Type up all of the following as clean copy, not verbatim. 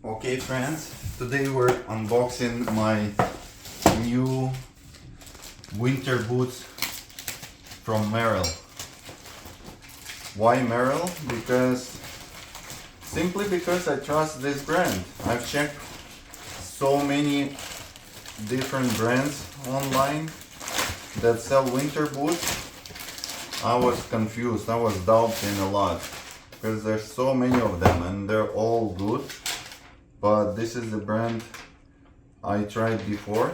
Okay friends, today we're unboxing my new winter boots from Merrell. Why Merrell? Simply because I trust this brand. I've checked so many different brands online that sell winter boots. I was confused, I was doubting a lot because there's so many of them and they're all good. But this is the brand I tried before,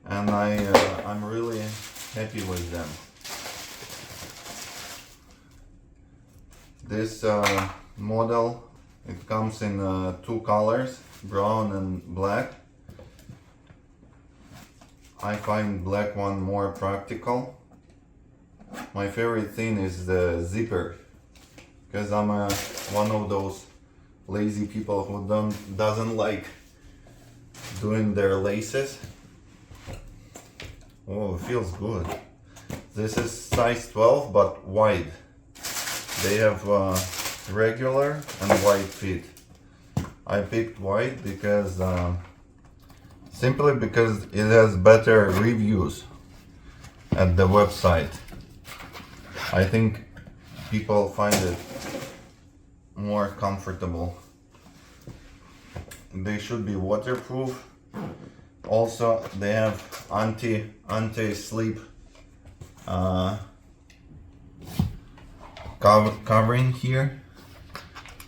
and I'm really happy with them. This model, it comes in two colors, brown and black. I find black one more practical. My favorite thing is the zipper, because I'm one of those lazy people who doesn't like doing their laces. Oh, it feels good. This is size 12 but wide. They have regular and wide feet. I picked wide because simply because it has better reviews at the website. I think people find it more comfortable. They should be waterproof. Also, they have anti-slip covering here,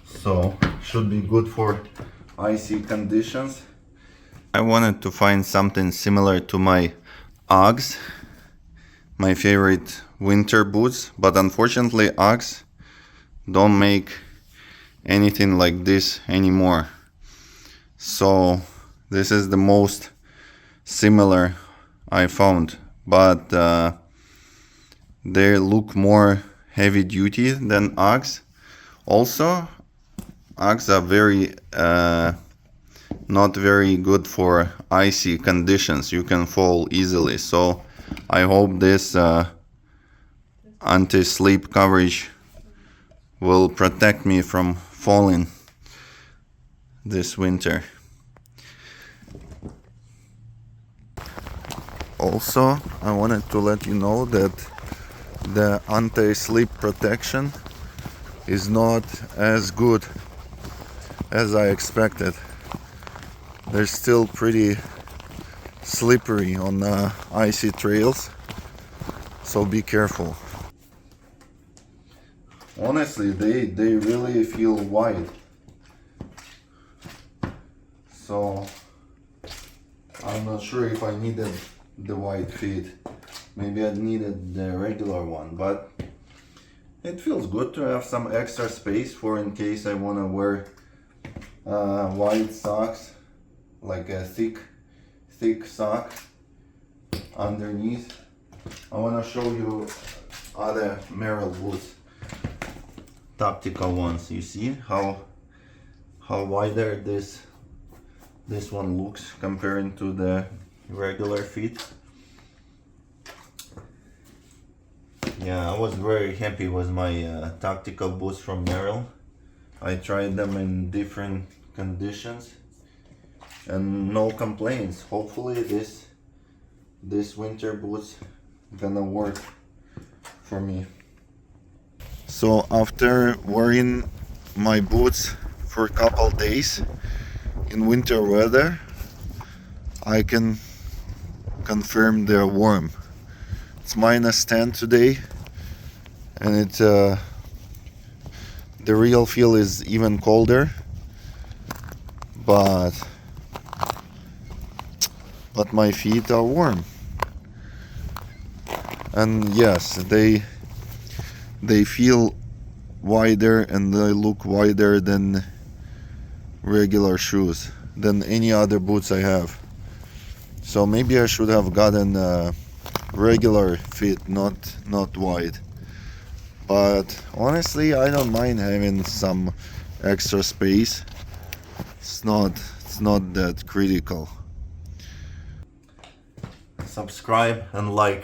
so should be good for icy conditions. I wanted to find something similar to my Uggs, my favorite winter boots, but unfortunately Uggs don't make anything like this anymore. So this is the most similar I found, but they look more heavy duty than Uggs. Also, Uggs are very not very good for icy conditions. You can fall easily, so I hope this anti-slip coverage will protect me from falling this winter. Also, I wanted to let you know that the anti-slip protection is not as good as I expected. They're still pretty slippery on icy trails, so be careful. Honestly, they really feel wide. So I'm not sure if I needed the wide feet. Maybe I needed the regular one, but it feels good to have some extra space for in case I want to wear wide socks, like a thick sock underneath. I want to show you other Merrell boots, tactical ones. You see how wider this one looks comparing to the regular feet. Yeah, I was very happy with my tactical boots from Merrell. I tried them in different conditions and no complaints. Hopefully this winter boots gonna work for me. So after wearing my boots for a couple days in winter weather, I can confirm they're warm. It's -10 today, and the real feel is even colder, but my feet are warm. And yes, they feel wider and they look wider than regular shoes, than any other boots I have. So maybe I should have gotten regular fit, not wide. But honestly, I don't mind having some extra space. It's not that critical. Subscribe and like.